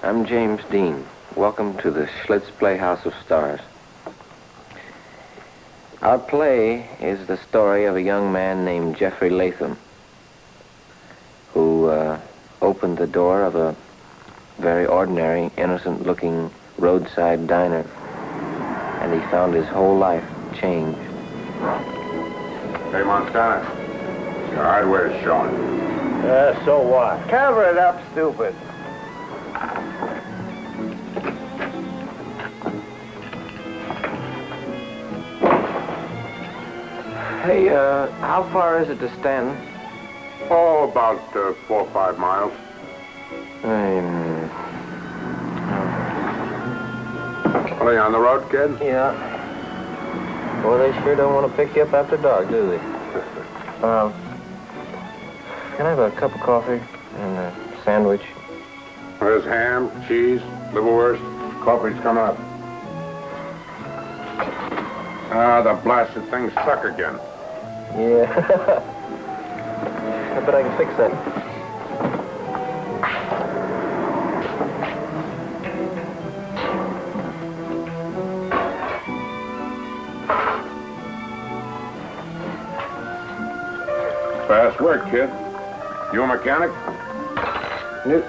I'm James Dean. Welcome to the Schlitz Playhouse of Stars. Our play is the story of a young man named Jeffrey Latham who opened the door of a very ordinary, innocent-looking roadside diner, and he found his whole life changed. Hey, Montana, your hardware's showing. So what? Cover it up, stupid. Hey, how far is it to Stanton? Oh, about 4 or 5 miles. Are you on the road, kid? Yeah. Well, they sure don't want to pick you up after dark, do they? Can I have a cup of coffee and a sandwich? There's ham, cheese, liverwurst. Coffee's coming up. Ah, the blasted things suck again. Yeah. I bet I can fix that. Fast work, kid. You a mechanic? Nope.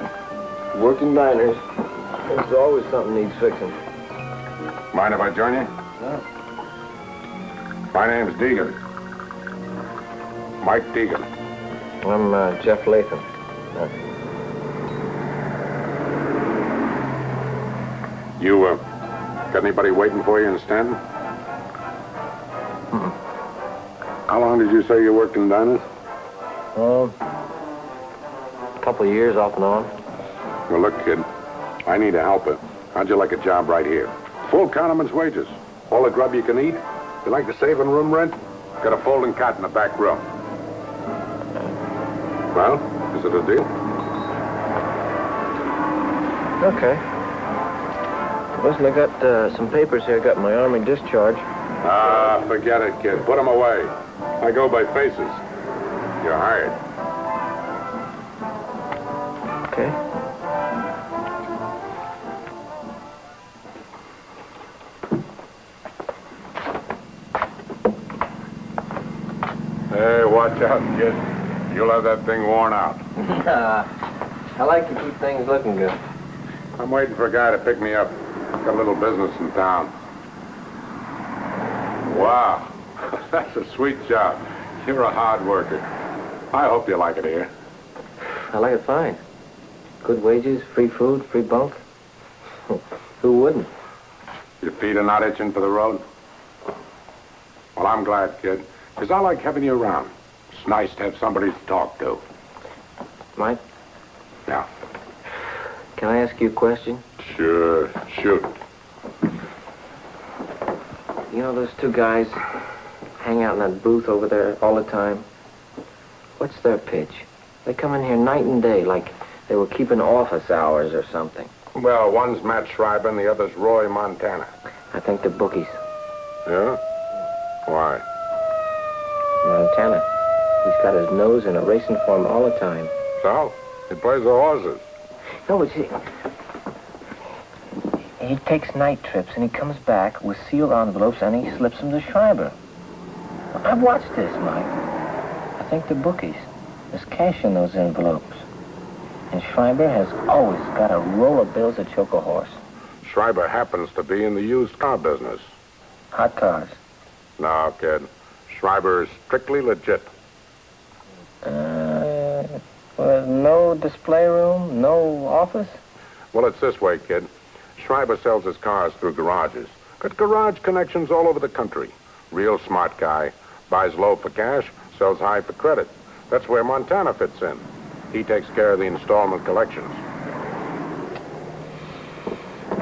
Working diners. There's always something needs fixing. Mind if I join you? No. My name's Deegan. Mike Deegan. I'm Jeff Latham. You, got anybody waiting for you in Stanton? How long did you say you worked in diners? A couple of years off and on. Well, look, kid, I need a helper. How'd you like a job right here? Full counterman's wages. All the grub you can eat. You like to save on room rent? Got a folding cot in the back room. Well, is it a deal? Okay. Listen, I got some papers here. I got my Army discharge. Ah, forget it, kid. Put them away. I go by faces. You're hired. Okay. Hey, watch out, kid. You'll have that thing worn out. I like to keep things looking good. I'm waiting for a guy to pick me up. Got a little business in town. Wow. That's a sweet job. You're a hard worker. I hope you like it here. I like it fine. Good wages, free food, free bunk. Who wouldn't? Your feet are not itching for the road? Well, I'm glad, kid, because I like having you around. It's nice to have somebody to talk to. Mike? Yeah. Can I ask you a question? Sure. Shoot. You know those two guys hang out in that booth over there all the time? What's their pitch? They come in here night and day like they were keeping office hours or something. Well, one's Matt Schreiber and the other's Roy Montana. I think they're bookies. Yeah? Why? Montana. He's got his nose in a racing form all the time. So? He plays the horses. No, it's... He takes night trips and he comes back with sealed envelopes and he slips them to Schreiber. I've watched this, Mike. I think they're bookies. There's cash in those envelopes. And Schreiber has always got a roll of bills to choke a horse. Schreiber happens to be in the used car business. Hot cars. No, kid. Schreiber is strictly legit. Well, no display room, no office? Well, it's this way, kid. Schreiber sells his cars through garages. Got garage connections all over the country. Real smart guy. Buys low for cash, sells high for credit. That's where Montana fits in. He takes care of the installment collections.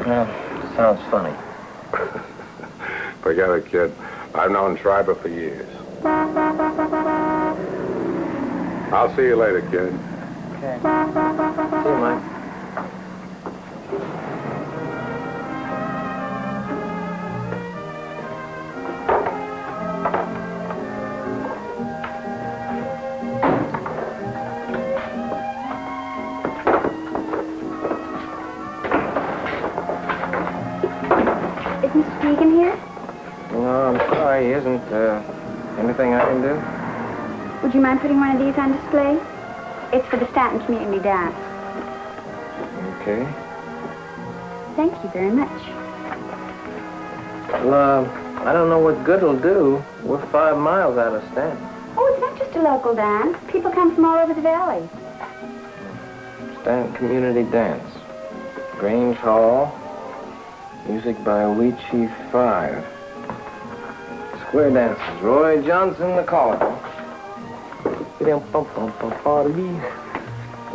Well, sounds funny. Forget it, kid. I've known Schreiber for years. I'll see you later, kid. Okay. See you, Mike. Mr. Deegan here? No, I'm sorry. He isn't. Anything I can do? Would you mind putting one of these on display? It's for the Stanton Community Dance. Okay. Thank you very much. Well, I don't know what good it'll do. We're 5 miles out of Stanton. Oh, it's not just a local dance. People come from all over the valley. Stanton Community Dance. Grange Hall. Music by Wee Chief 5. Square dances. Roy Johnson, the caller. We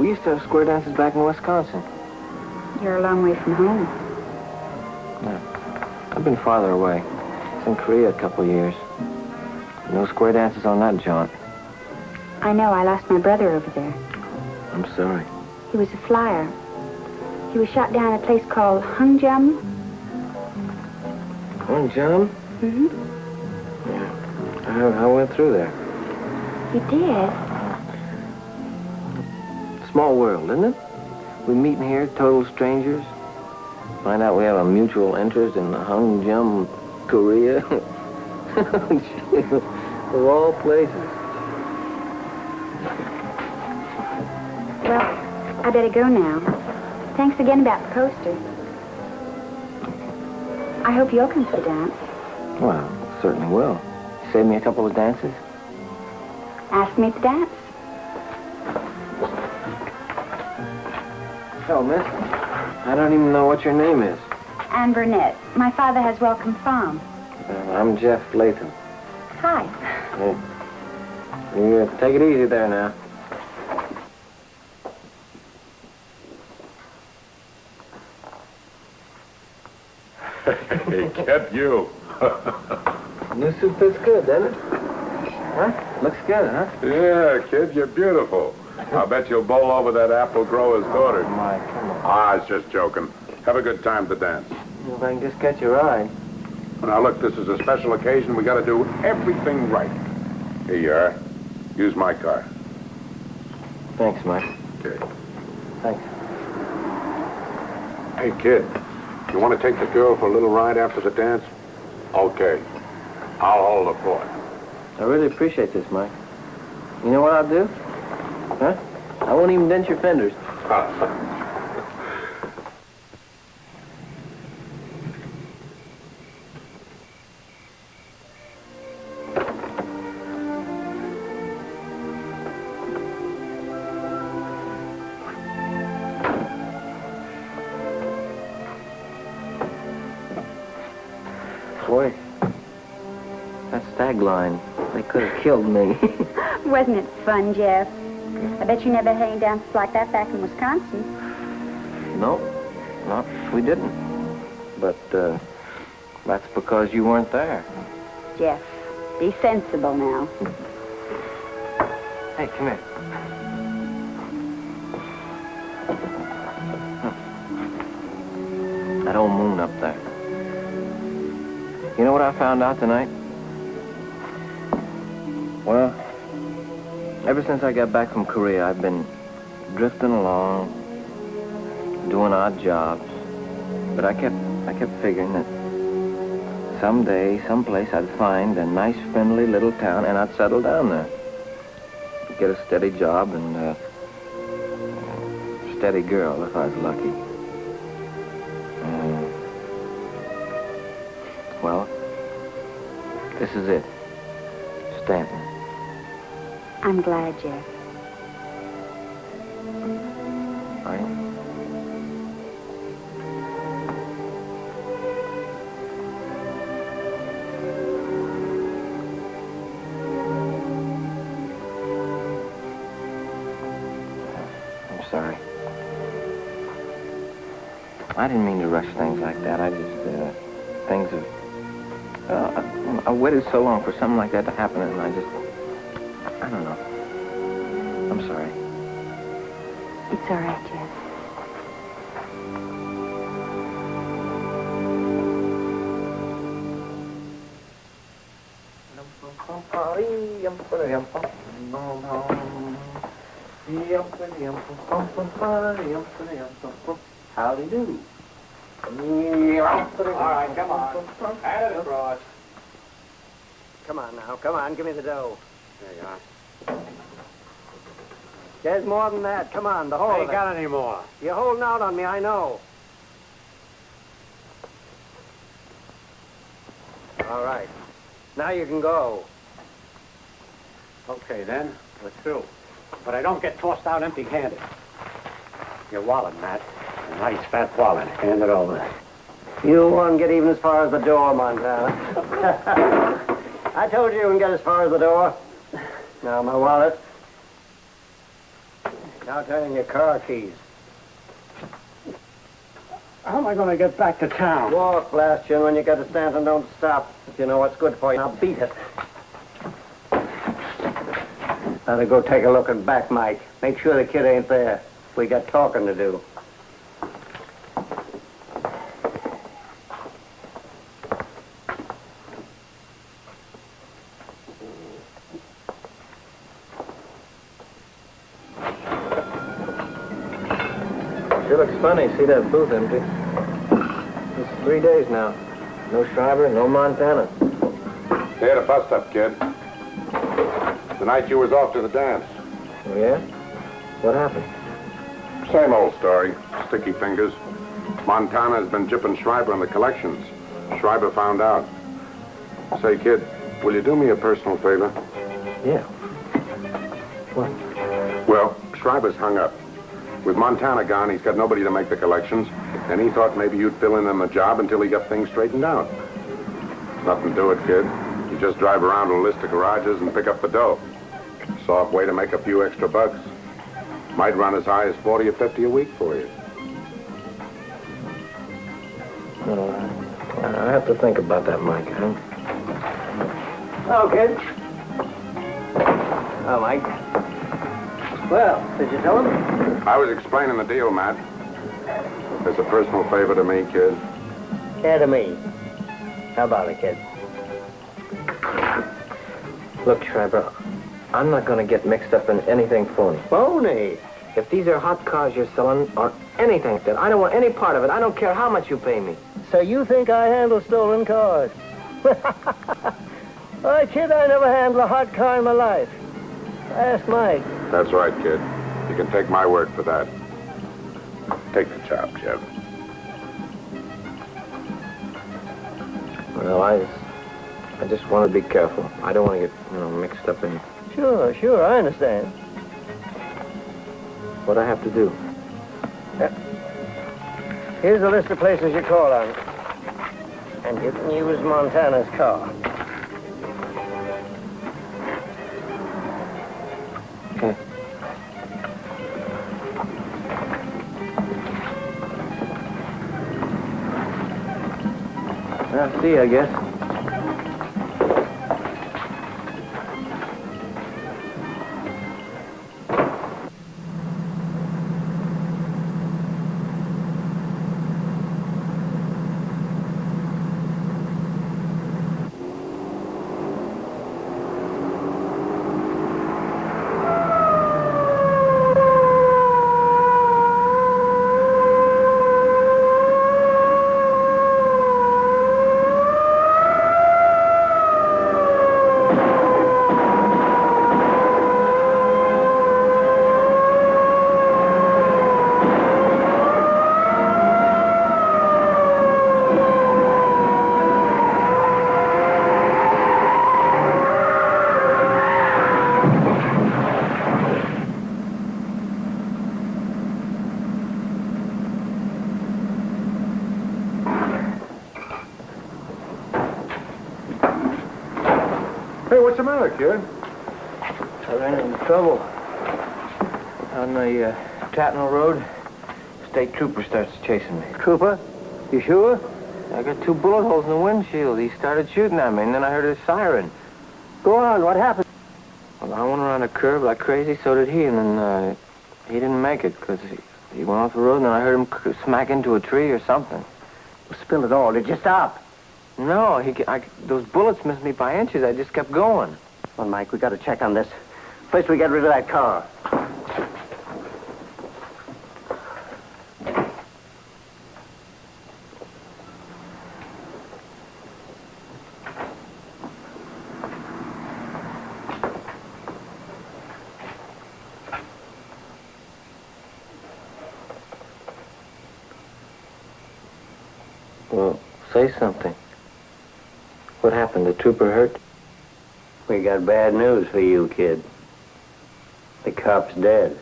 used to have square dances back in Wisconsin. You're a long way from home. Yeah. I've been farther away. I was in Korea a couple of years. No square dances on that jaunt. I know. I lost my brother over there. I'm sorry. He was a flyer. He was shot down at a place called Hungjum. Jum? Mm-hmm. Yeah. I went through there. You did? Small world, isn't it? We meet in here, total strangers. Find out we have a mutual interest in the Hungjum, Korea. Of all places. Well, I better go now. Thanks again about the poster. I hope you'll come to the dance. Well, certainly will. Save me a couple of dances? Ask me at the dance. Oh, miss. I don't even know what your name is. Anne Burnett. My father has Welcome Farm. I'm Jeff Latham. Hi. You take it easy there now. Hey, kid, you. New suit fits good, doesn't it? Huh? Looks good, huh? Yeah, kid, you're beautiful. I bet you'll bowl over that apple grower's daughter. Oh, my, come on. I was just joking. Have a good time to dance. If I can just catch a ride. Now, look, this is a special occasion. We got to do everything right. Here you are. Use my car. Thanks, Mike. Okay. Thanks. Hey, kid, you want to take the girl for a little ride after the dance? Okay. I'll hold the fort. I really appreciate this, Mike. You know what I'll do? Huh? I won't even dent your fenders. Boy, that stag line, they could have killed me. Wasn't it fun, Jeff? I bet you never had any dances like that back in Wisconsin. No, we didn't. But, that's because you weren't there. Jeff, be sensible now. Hey, come here. That old moon up there. You know what I found out tonight? Well, ever since I got back from Korea, I've been drifting along, doing odd jobs. But I kept figuring that someday, someplace, I'd find a nice, friendly little town, and I'd settle down there. Get a steady job and a steady girl, if I was lucky. Well, this is it. Stanton. I'm glad, Jeff. Are you? I'm sorry. I didn't mean to rush things like that. I just, things have... I waited so long for something like that to happen, and I don't know. I'm sorry. It's all right, Jeff. Howdy do. All right, come on. Hand it across. Come on now, come on, give me the dough. There you are. There's more than that. Come on, the whole I of ain't it. got any more. You're holding out on me, I know. All right. Now you can go. Okay, then. We're through. But I don't get tossed out empty-handed. Your wallet, Matt. A nice fat wallet. Hand it over. You won't get even as far as the door, Montana. I told you wouldn't get as far as the door. Now, my wallet. Now turn in your car keys. How am I going to get back to town? Walk, blast you, and when you get to Stanton, don't stop. If you know what's good for you, now beat it. Now to go take a look at back, Mike. Make sure the kid ain't there. We got talking to do. Sure looks funny. See that booth empty. It's 3 days now. No Schreiber, no Montana. They had a bust-up, kid. The night you was off to the dance. Oh, yeah? What happened? Same old story. Sticky fingers. Montana's been jipping Schreiber on the collections. Schreiber found out. Say, kid, will you do me a personal favor? Yeah. What? Well, Schreiber's hung up. With Montana gone, he's got nobody to make the collections, and he thought maybe you'd fill in on the job until he got things straightened out. Nothing to it, kid. You just drive around a list of garages and pick up the dough. Soft way to make a few extra bucks. Might run as high as 40 or 50 a week for you. No, I have to think about that, Mike. Huh? Oh, kid. Oh, Mike. Well, did you tell him? I was explaining the deal, Matt. It's a personal favor to me, kid. Yeah, to me. How about it, kid? Look, Schreiber, I'm not going to get mixed up in anything phony. Phony. If these are hot cars you're selling or anything, then I don't want any part of it. I don't care how much you pay me. So you think I handle stolen cars? Why, kid, I never handled a hot car in my life. Ask Mike. That's right, kid. You can take my word for that. Take the job, Jeff. Well, I just want to be careful. I don't want to get, mixed up in Sure, I understand. what I have to do. Here's a list of places you call on. And you can use Montana's car. Okay. I'll see, I guess. Hey, what's the matter, kid? I ran into trouble. On the Tatnall Road, state trooper starts chasing me. Trooper, you sure? I got 2 bullet holes in the windshield. He started shooting at me, and then I heard a siren. Go on, what happened? Well, I went around a curve like crazy, so did he, and then he didn't make it, because he went off the road, and then I heard him smack into a tree or something. Spill it all. Did you stop? No, those bullets missed me by inches. I just kept going. Well, Mike, we got to check on this. First, we get rid of that car. Well, say something. What happened? The trooper hurt? We got bad news for you, kid. The cop's dead.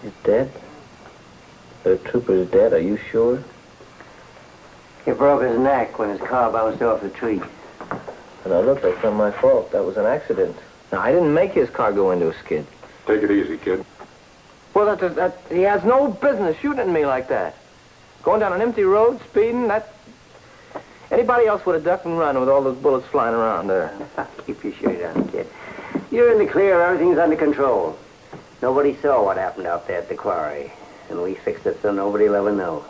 He's dead? The trooper's dead, are you sure? He broke his neck when his car bounced off the tree. Now look, that's not my fault. That was an accident. Now, I didn't make his car go into a skid. Take it easy, kid. Well, he has no business shooting at me like that. Going down an empty road, speeding, anybody else would have ducked and run with all those bullets flying around there. Keep your shirt on, kid. You're in the clear. Everything's under control. Nobody saw what happened out there at the quarry. And we fixed it so nobody'll ever know.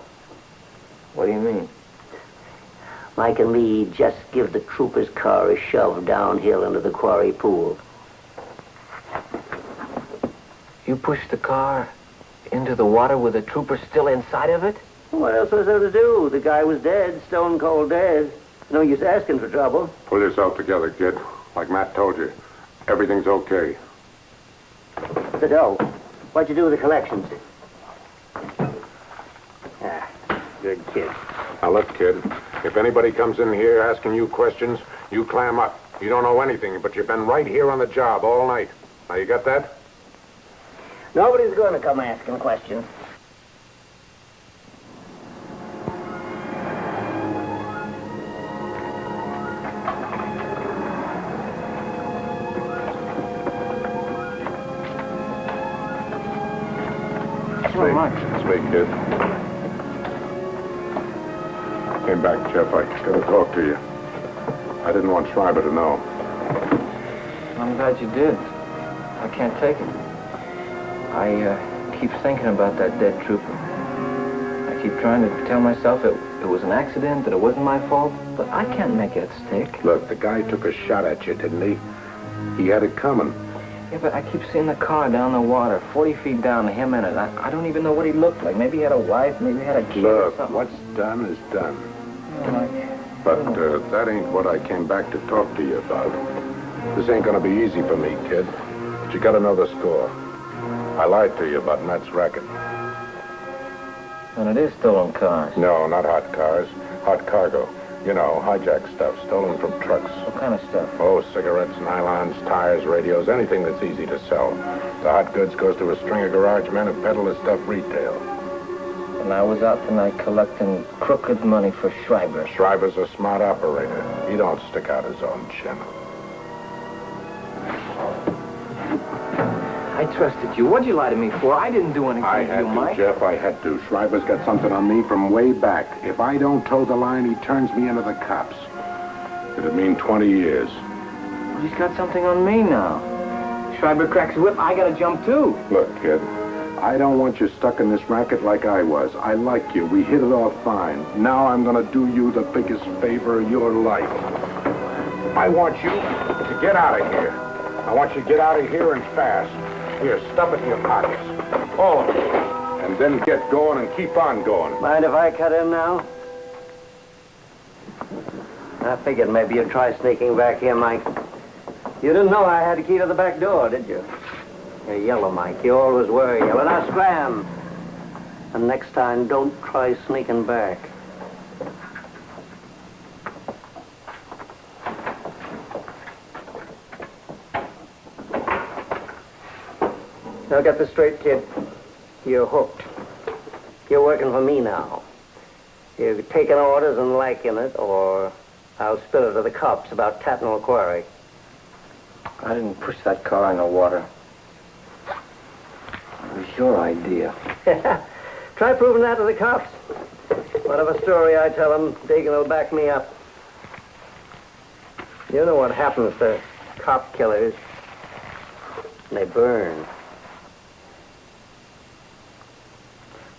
What do you mean? Mike and me just give the trooper's car a shove downhill into the quarry pool. You pushed the car into the water with the trooper still inside of it? What else was there to do? The guy was dead, stone cold dead. No use asking for trouble. Pull yourself together, kid. Like Matt told you, everything's okay. The dough. What'd you do with the collections? Ah, good kid. Now look, kid, if anybody comes in here asking you questions, you clam up. You don't know anything, but you've been right here on the job all night. Now you got that? Nobody's going to come asking questions. It's me, kid. Came back, Jeff. I gotta talk to you. I didn't want Schreiber to know. I'm glad you did. I can't take it. I keep thinking about that dead trooper. I keep trying to tell myself it was an accident, that it wasn't my fault, but I can't make it stick. Look, the guy took a shot at you, didn't he? He had it coming. Yeah, but I keep seeing the car down the water, 40 feet down, him in it. I don't even know what he looked like. Maybe he had a wife, maybe he had a kid or Look, something. what's done is done. But That ain't what I came back to talk to you about. This ain't gonna be easy for me, kid. But you gotta know the score. I lied to you about Matt's racket. And it is stolen cars. No, not hot cars. Hot cargo. You know, hijack stuff, stolen from trucks. What kind of stuff? Oh, cigarettes, nylons, tires, radios, anything that's easy to sell. The hot goods goes to a string of garage men who peddle the stuff retail. And I was out tonight collecting crooked money for Schreiber. Schreiber's a smart operator. He don't stick out his own chin. I trusted you. What'd you lie to me for? I didn't do anything I to had you, to, Mike. Jeff. I had to. Schreiber's got something on me from way back. If I don't toe the line, he turns me into the cops. It'd mean 20 years. Well, he's got something on me now. Schreiber cracks his whip, I gotta jump too. Look, kid, I don't want you stuck in this racket like I was. I like you. We hit it off fine. Now I'm gonna do you the biggest favor of your life. I want you to get out of here. I want you to get out of here and fast. Here, stuff it in your pockets. All of it. And then get going and keep on going. Mind if I cut in now? I figured maybe you'd try sneaking back here, Mike. You didn't know I had a key to the back door, did you? You're yellow, Mike. You always were yellow. Now scram. And next time, don't try sneaking back. Now get this straight, kid. You're hooked. You're working for me now. You're taking orders and liking it, or I'll spill it to the cops about Tatnall Quarry. I didn't push that car in the water. It was your idea. Try proving that to the cops. Whatever story I tell them, Deegan will back me up. You know what happens to cop killers. They burn.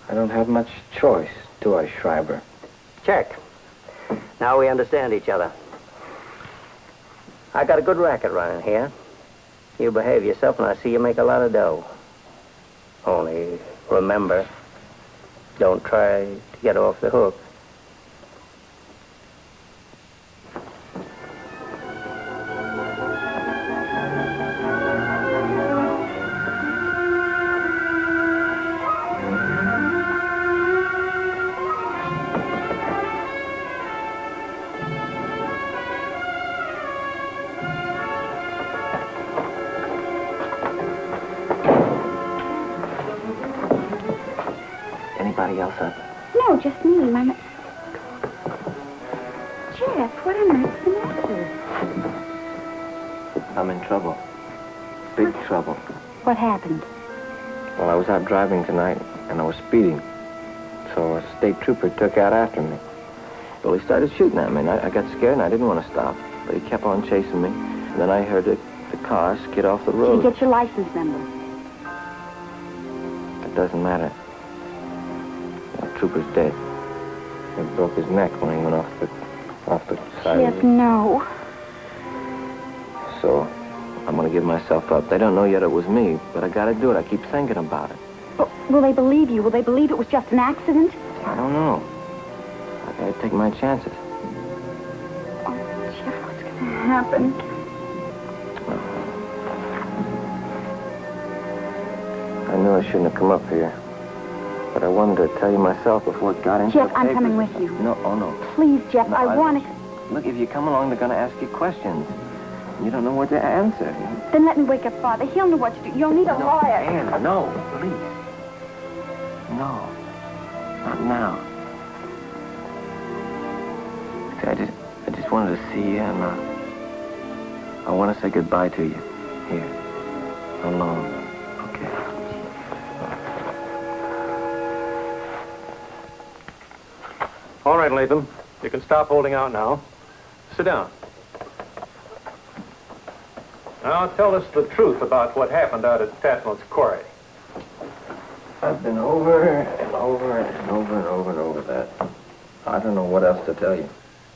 I don't have much choice, do I, Schreiber? Check. Now we understand each other. I got a good racket running here. You behave yourself and I see you make a lot of dough. Only remember, don't try to get off the hook. anybody else up? No, just me, Mama. Jeff, what on earth's the matter? I'm in trouble. Big trouble. What happened? Well, I was out driving tonight, and I was speeding. So a state trooper took out after me. Well, he started shooting at me, and I got scared, and I didn't want to stop. But he kept on chasing me. And then I heard the car skid off the road. Did you get your license number? It doesn't matter. The trooper's dead. He broke his neck when he went off the side Jeff, of the... no. So I'm going to give myself up. They don't know yet it was me, but I got to do it. I keep thinking about it. But will they believe you? Will they believe it was just an accident? I don't know. I got to take my chances. Oh, Jeff, what's going to happen? I knew I shouldn't have come up here. But I wanted to tell you myself before it got into Jeff, the I'm papers. coming with you. No, oh no. Please, Jeff, No, I want to... Look, if you come along, they're going to ask you questions. You don't know what to answer. Then let me wake up Father. He'll know what to do. You'll need a lawyer. Anne, no, please. No. Not now. See, I just wanted to see you, and I want to say goodbye to you. Here. Alone. Okay. All right, Latham. You can stop holding out now. Sit down. Now, tell us the truth about what happened out at Tatnall's quarry. I've been over and over and over and over and over that. I don't know what else to tell you.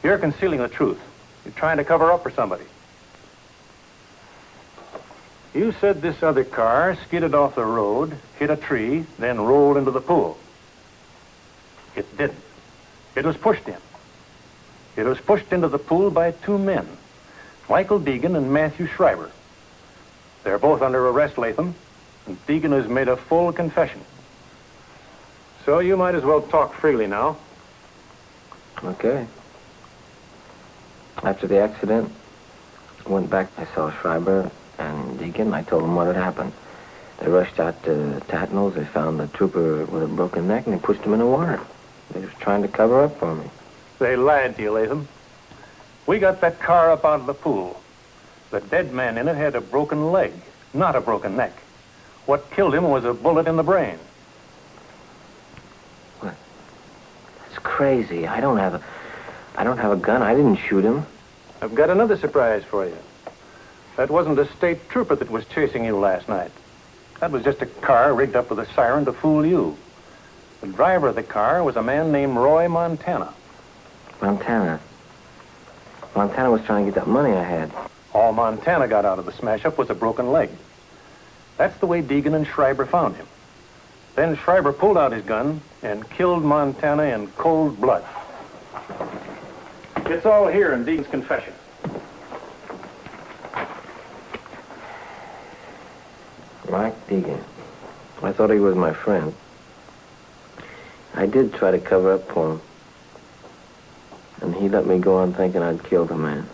You're concealing the truth. You're trying to cover up for somebody. You said this other car skidded off the road, hit a tree, then rolled into the pool. It didn't. It was pushed in. It was pushed into the pool by two men, Michael Deegan and Matthew Schreiber. They're both under arrest, Latham, and Deegan has made a full confession. So you might as well talk freely now. Okay. After the accident, I went back. I saw Schreiber and Deacon. I told them what had happened. They rushed out to Tatnall's. They found the trooper with a broken neck, and they pushed him in the water. They was trying to cover up for me. They lied to you, Latham. We got that car up out of the pool. The dead man in it had a broken leg, not a broken neck. What killed him was a bullet in the brain. What? That's crazy. I don't have a gun. I didn't shoot him. I've got another surprise for you. That wasn't a state trooper that was chasing you last night. That was just a car rigged up with a siren to fool you. The driver of the car was a man named Roy Montana. Montana was trying to get that money I had. All Montana got out of the smash-up was a broken leg. That's the way Deegan and Schreiber found him. Then Schreiber pulled out his gun and killed Montana in cold blood. It's all here in Deegan's confession. Mike Deegan. I thought he was my friend. I did try to cover up for him. And he let me go on thinking I'd killed the man.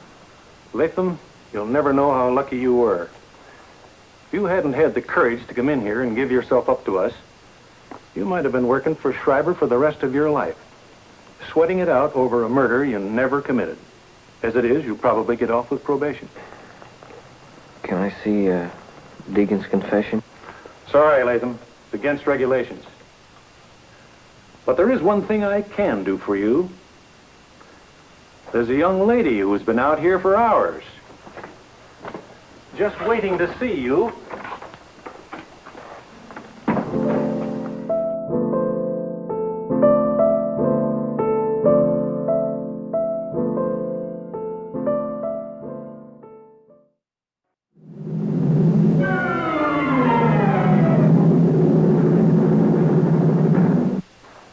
Latham, you'll never know how lucky you were. If you hadn't had the courage to come in here and give yourself up to us, you might have been working for Schreiber for the rest of your life, sweating it out over a murder you never committed. As it is, you'll probably get off with probation. Can I see Deegan's confession? Sorry, Latham. It's against regulations. But there is one thing I can do for you. There's a young lady who's been out here for hours, just waiting to see you.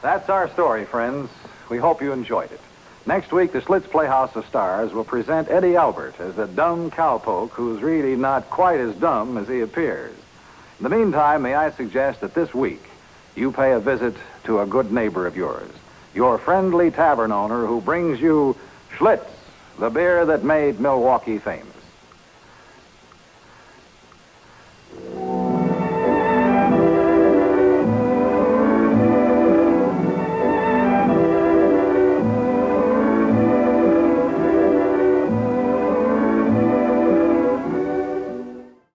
That's our story, friends. We hope you enjoyed it. Next week, the Slits Playhouse of Stars will present Eddie Albert as the dumb cowpoke who's really not quite as dumb as he appears. In the meantime, may I suggest that this week you pay a visit to a good neighbor of yours, your friendly tavern owner who brings you Schlitz, the beer that made Milwaukee famous.